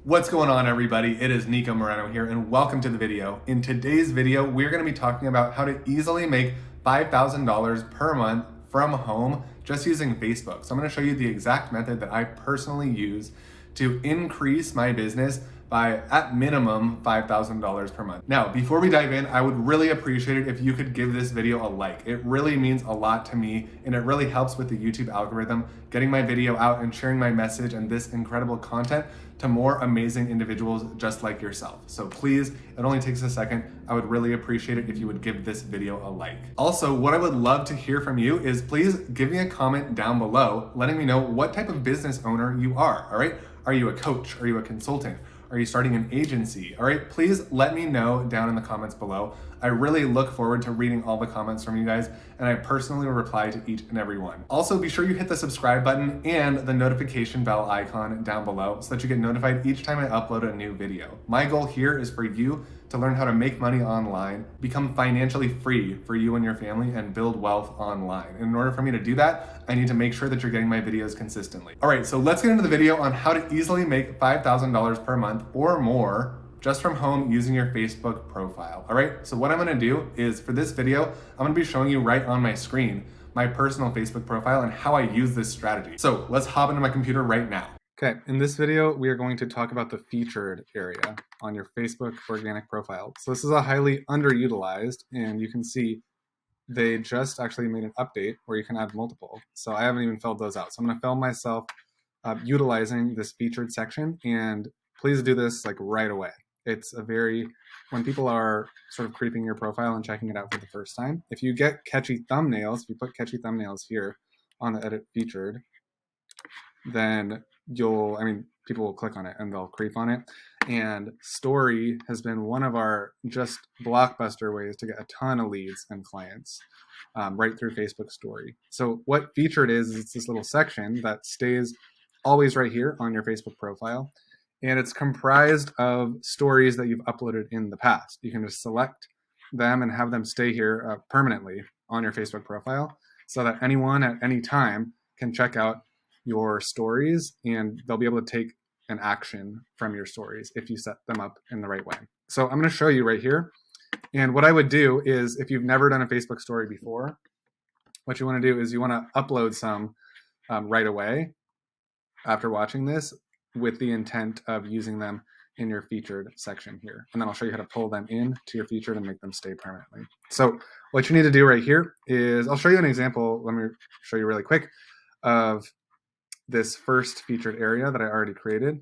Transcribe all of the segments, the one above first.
What's going on, everybody? It is Nico Moreno here, and welcome to the video. In today's video, we're going to be talking about how to easily make $5,000 per month from home just using Facebook. So I'm going to show you the exact method that I personally use to increase my business by, at minimum, $5,000 per month. Now, before we dive in, I would really appreciate it if you could give this video a like. It really means a lot to me, and it really helps with the YouTube algorithm, getting my video out and sharing my message and this incredible content to more amazing individuals just like yourself. So please, it only takes a second. I would really appreciate it if you would give this video a like. Also, what I would love to hear from you is please give me a comment down below letting me know what type of business owner you are, all right? Are you a coach? Are you a consultant? Are you starting an agency? All right, please let me know down in the comments below. I really look forward to reading all the comments from you guys, and I personally will reply to each and every one. Also, be sure you hit the subscribe button and the notification bell icon down below so that you get notified each time I upload a new video. My goal here is for you to learn how to make money online, become financially free for you and your family, and build wealth online. And in order for me to do that, I need to make sure that you're getting my videos consistently. All right, so let's get into the video on how to easily make $5,000 per month or more just from home using your Facebook profile. All right, so what I'm gonna do is for this video, I'm gonna be showing you right on my screen my personal Facebook profile and how I use this strategy. So let's hop into my computer right now. Okay, in this video, we are going to talk about the featured area on your Facebook organic profile. So this is a highly underutilized, and you can see they just actually made an update where you can add multiple. So I haven't even filled those out. So I'm gonna film myself utilizing this featured section, and please do this like right away. It's a very, when people are sort of creeping your profile and checking it out for the first time, if you get catchy thumbnails, if you put catchy thumbnails here on the edit featured, then people will click on it and they'll creep on it. And story has been one of our just blockbuster ways to get a ton of leads and clients right through Facebook story. So what featured is it's this little section that stays always right here on your Facebook profile. And it's comprised of stories that you've uploaded in the past. You can just select them and have them stay here permanently on your Facebook profile so that anyone at any time can check out your stories and they'll be able to take an action from your stories if you set them up in the right way. So I'm going to show you right here. And what I would do is, if you've never done a Facebook story before, what you want to do is you want to upload some right away after watching this with the intent of using them in your featured section here. And then I'll show you how to pull them in to your featured and make them stay permanently. So what you need to do right here is, I'll show you an example. Let me show you really quick of this first featured area that I already created.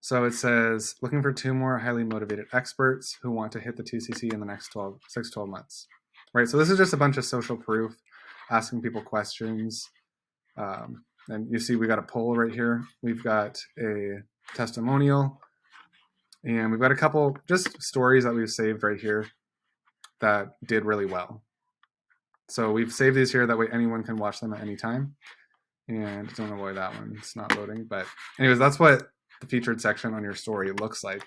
So it says, looking for 2 more highly motivated experts who want to hit the 2cc in the next 6 to 12 months. Right, so this is just a bunch of social proof, asking people questions. And you see we got a poll right here. We've got a testimonial, and we've got a couple just stories that we've saved right here that did really well. So we've saved these here, that way anyone can watch them at any time. And don't know why that one's not loading, but anyways, that's what the featured section on your story looks like.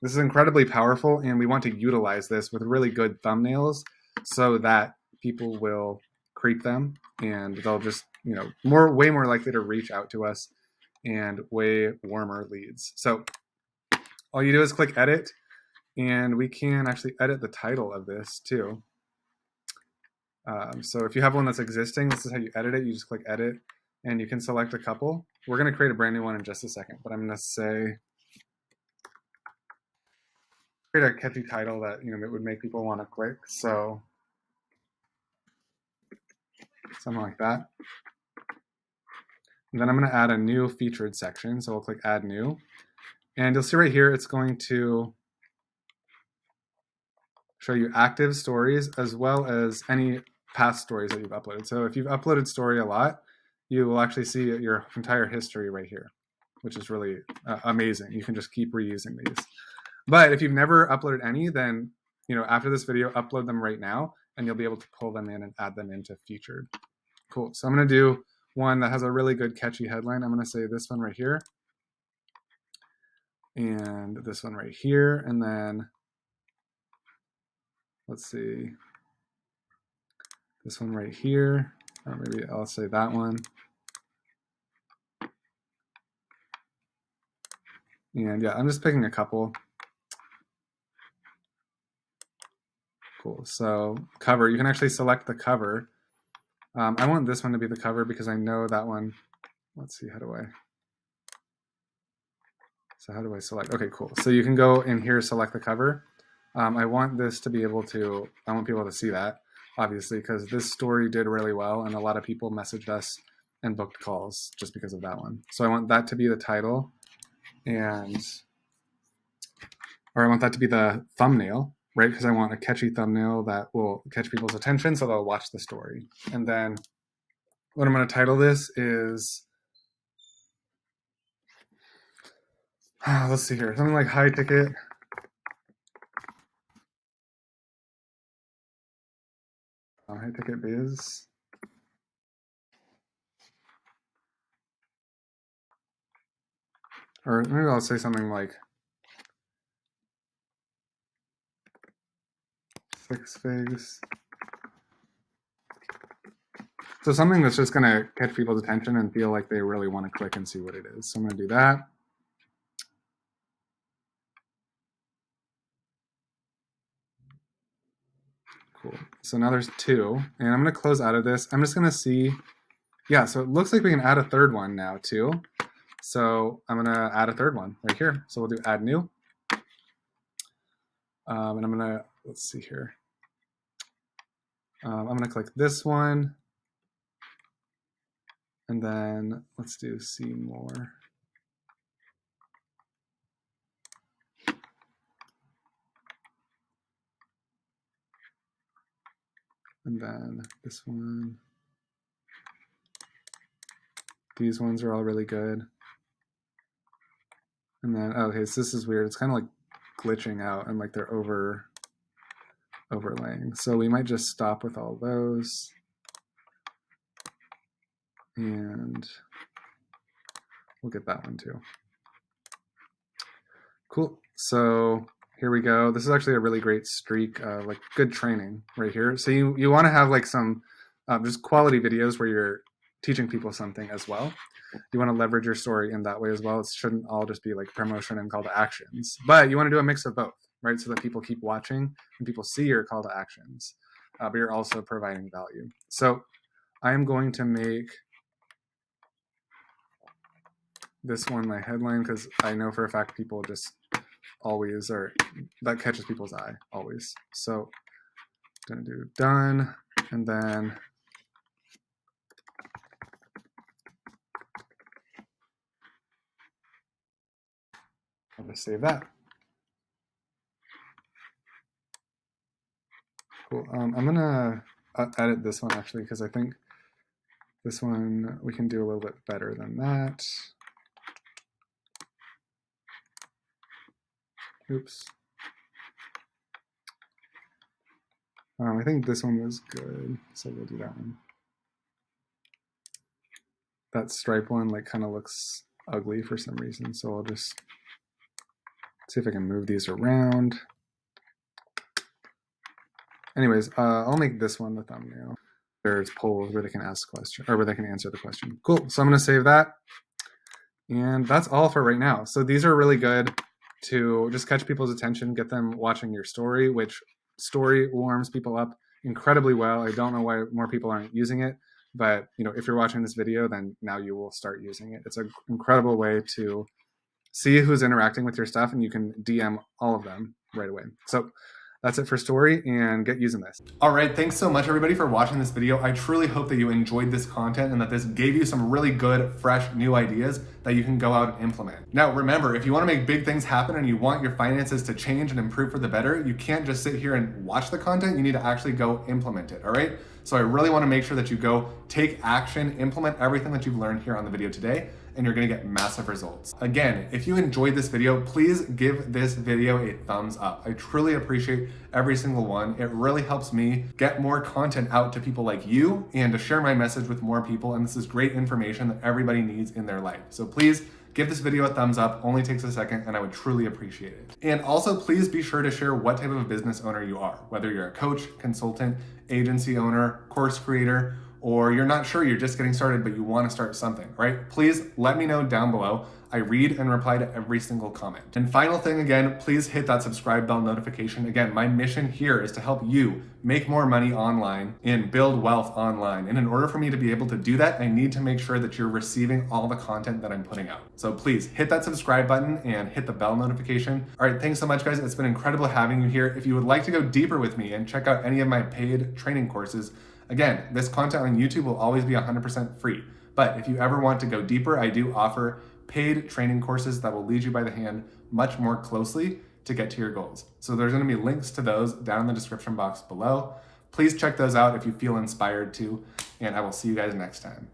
This is incredibly powerful, and we want to utilize this with really good thumbnails so that people will creep them and they'll just, way more likely to reach out to us and way warmer leads. So all you do is click edit, and we can actually edit the title of this too. So if you have one that's existing, this is how you edit it. You just click edit, and you can select a couple. We're going to create a brand new one in just a second, but I'm going to say, create a catchy title that it would make people want to click. So something like that. And then I'm going to add a new featured section. So we'll click add new, and you'll see right here it's going to show you active stories as well as any past stories that you've uploaded. So if you've uploaded story a lot, you will actually see your entire history right here, which is really amazing. You can just keep reusing these. But if you've never uploaded any, then after this video, upload them right now, and you'll be able to pull them in and add them into featured. Cool. So I'm going to do one that has a really good catchy headline. I'm going to say this one right here, and this one right here, and then let's see, this one right here, or maybe I'll say that one. And yeah, I'm just picking a couple. Cool. So cover, you can actually select the cover. I want this one to be the cover because I know that one. Let's see, how do I select? Okay, cool. So you can go in here, select the cover. I want this to be able to, I want people to see that, obviously, because this story did really well and a lot of people messaged us and booked calls just because of that one. So I want that to be the title, or I want that to be the thumbnail, right? Because I want a catchy thumbnail that will catch people's attention so they'll watch the story. And then what I'm going to title this is, let's see here, something like high ticket biz. Or maybe I'll say something like 6 figs. So something that's just going to catch people's attention and feel like they really want to click and see what it is. So I'm going to do that. Cool. So now there's 2, and I'm going to close out of this. I'm just going to see. Yeah, so it looks like we can add a third one now too. So I'm going to add a third one right here. So we'll do add new. And I'm going to, let's see here. I'm going to click this one. And then let's do see more. And then this one. These ones are all really good. And then, okay, so this is weird. It's kind of like glitching out and like they're overlaying. So we might just stop with all those. And we'll get that one too. Cool. So here we go. This is actually a really great streak, like good training right here. So you want to have like some just quality videos where you're teaching people something as well. You want to leverage your story in that way as well. It shouldn't all just be like promotion and call to actions, but you want to do a mix of both, right? So that people keep watching and people see your call to actions, but you're also providing value. So I'm going to make this one my headline because I know for a fact people just always are, that catches people's eye always. So I'm gonna do done, and then I'll just save that. Cool. I'm gonna edit this one actually because I think this one we can do a little bit better than that. Oops. I think this one was good, so we'll do that one. That stripe one like kind of looks ugly for some reason, so I'll just see if I can move these around. Anyways, I'll make this one the thumbnail. There's polls where they can ask questions or where they can answer the question. Cool. So I'm going to save that. And that's all for right now. So these are really good to just catch people's attention, get them watching your story, which story warms people up incredibly well. I don't know why more people aren't using it, but you know, if you're watching this video, then now you will start using it. It's an incredible way to see who's interacting with your stuff, and you can DM all of them right away. So that's it for story, and get using this. All right, thanks so much everybody for watching this video. I truly hope that you enjoyed this content and that this gave you some really good, fresh, new ideas that you can go out and implement. Now, remember, if you want to make big things happen and you want your finances to change and improve for the better, you can't just sit here and watch the content. You need to actually go implement it, all right? So I really want to make sure that you go take action, implement everything that you've learned here on the video today, and you're gonna get massive results. Again, if you enjoyed this video, please give this video a thumbs up. I truly appreciate every single one. It really helps me get more content out to people like you and to share my message with more people. And this is great information that everybody needs in their life. So please give this video a thumbs up, only takes a second, and I would truly appreciate it. And also please be sure to share what type of a business owner you are, whether you're a coach, consultant, agency owner, course creator, or you're not sure, you're just getting started, but you want to start something, right? Please let me know down below. I read and reply to every single comment. And final thing again, please hit that subscribe bell notification. Again, my mission here is to help you make more money online and build wealth online. And in order for me to be able to do that, I need to make sure that you're receiving all the content that I'm putting out. So please hit that subscribe button and hit the bell notification. All right, thanks so much, guys. It's been incredible having you here. If you would like to go deeper with me and check out any of my paid training courses, again, this content on YouTube will always be 100% free. But if you ever want to go deeper, I do offer paid training courses that will lead you by the hand much more closely to get to your goals. So there's going to be links to those down in the description box below. Please check those out if you feel inspired to, and I will see you guys next time.